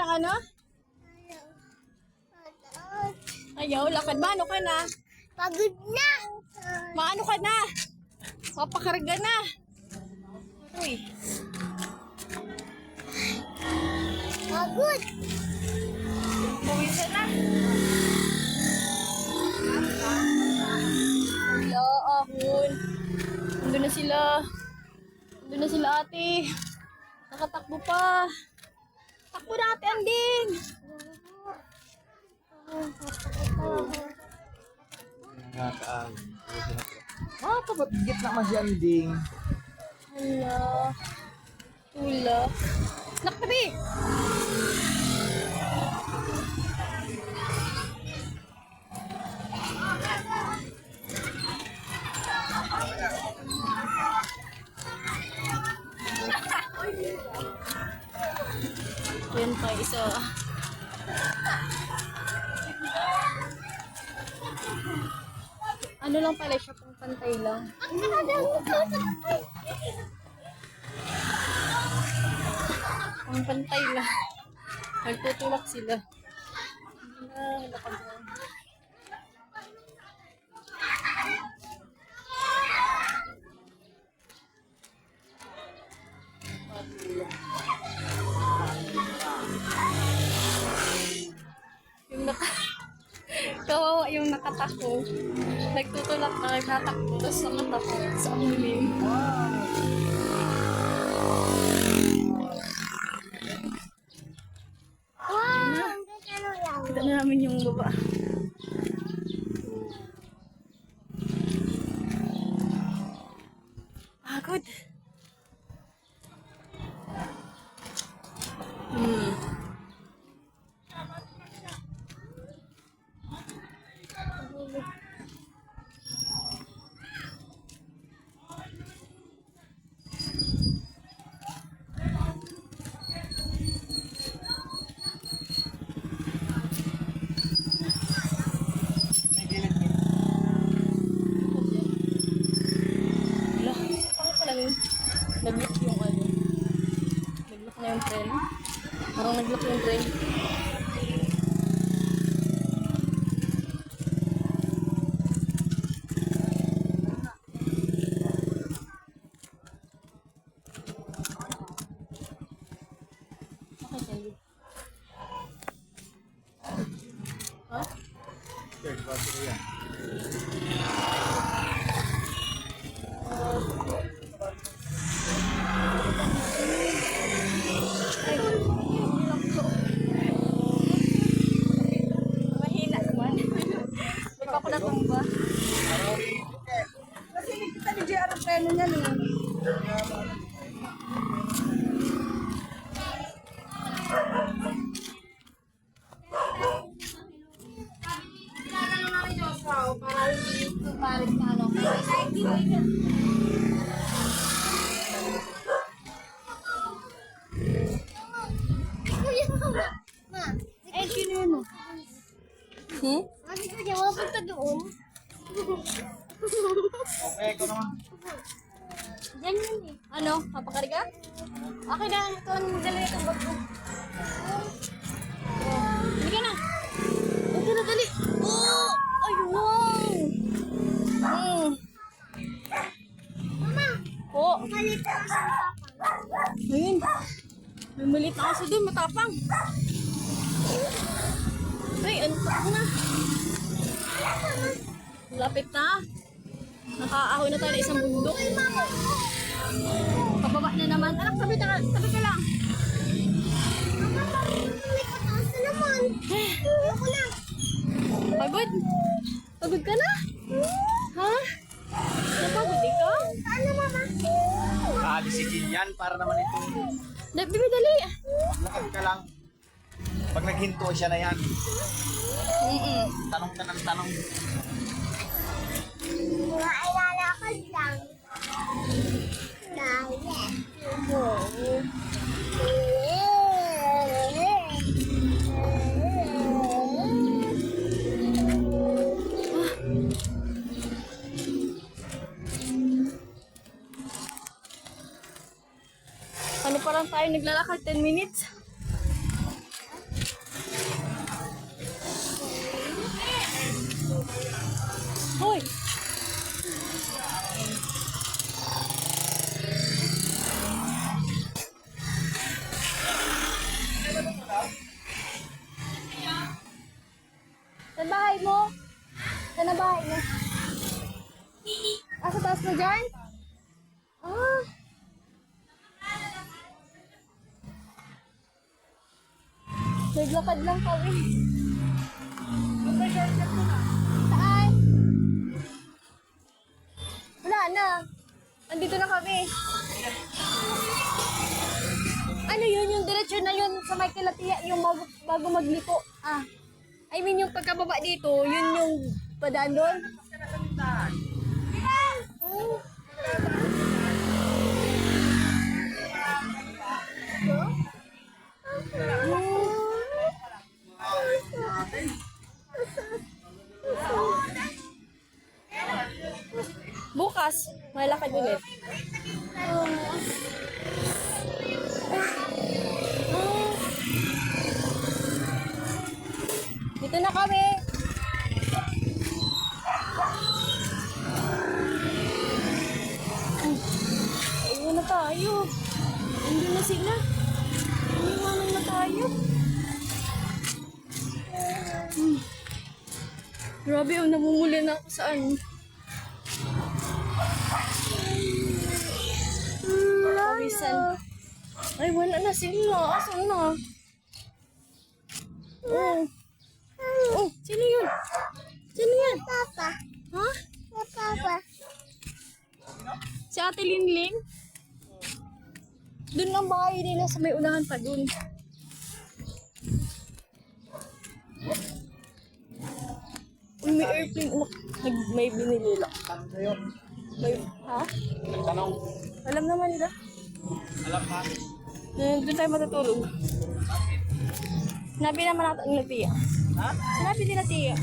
ng ano? Ayaw, lakad. Maano ka na? Pagod na. Maano ka na? Mapakarga na. Uy. Pagod. Pawisa na. Hello, ahon. Nandun na sila. Nandun na sila ate. Nakatakbo pa. Takbo na ate Anding. Nangakaan. Kapatgit naman si Anding. Hala. Tula. Naktabi! Yan pa isa. Ano lang pala siya, pang pantay lang. Pang pantay lang. Nagtutulak sila. Lakad na. Yung kawawa yung nakatakbo. Nagtutulak na nagtatakbo. Tapos nakatakbo sa ulim. Wow. Kita na namin yung baba. Pagod. Wala. Bakit pala yun? Nag-lock yung ano? Nag-lock na yung tren. Parang nag-lock yung tren. Okay, sa'yo. Ha? Third battery yan. Mahina naman. Di pa ako natumba. Kasi kita ni JR ang preno niya eh. Ma, Eh, sino yun mo? Hmm? kasi ka dyan, wala punta doon. Okay, ikaw naman. Diyan yun eh. Ano? Papakarga? Okay na. Ito ang dala itong bag ko. Hindi ka na. Huwag ka na dali. Oh! Ay, wow! Mama, Oh, palit ako sa papa. ayun. May maliit na aso doon. Matapang. Ay, ano pa na? Lapit na. Nakaahoy na tayo ng isang bundok. Pababa na naman. Anak, tabi ka lang. Mama, may pataas na naman. Ako na. Pagod? Pagod ka na? Ha? Napagod ikaw? Ano, mama? Kaalisigin yan para naman ito. Bibi, dali. Lakad ka lang. Pag naghinto siya na yan. Tanong ka ng tanong. Mga ilalakad lang. Ano pa lang tayo naglalakad? 10 minutes? na bahay niya. Sa taas na dyan? Ah. Naglakad lang kami. Saan? Wala na. Andito na kami. Ano yun? Yung diretsyon na yun sa may Kilatia, yung bago magliko. Ah. I mean, yung pagkababa dito, yun yung padaan doon. Bukas, malakad ulit. Dito na kami. Ayun na tayo. Andun na sila. Iniwanan na tayo. Grabe, namumula na ako saan. Pawisan. Ay, wala na sila. Asan na? Oh, sino yun? Sino yan? Papa. Ha? Papa. Si Ate Linlin? Doon ang bahay nila sa may unahan pa doon. Uy, may airplane. May binili lang. May, ha? Tanong. Alam naman nila. Alam pa. Doon tayo matutulog. Sinabi naman natin nila Tia. Ha? Sinabi nila Tia.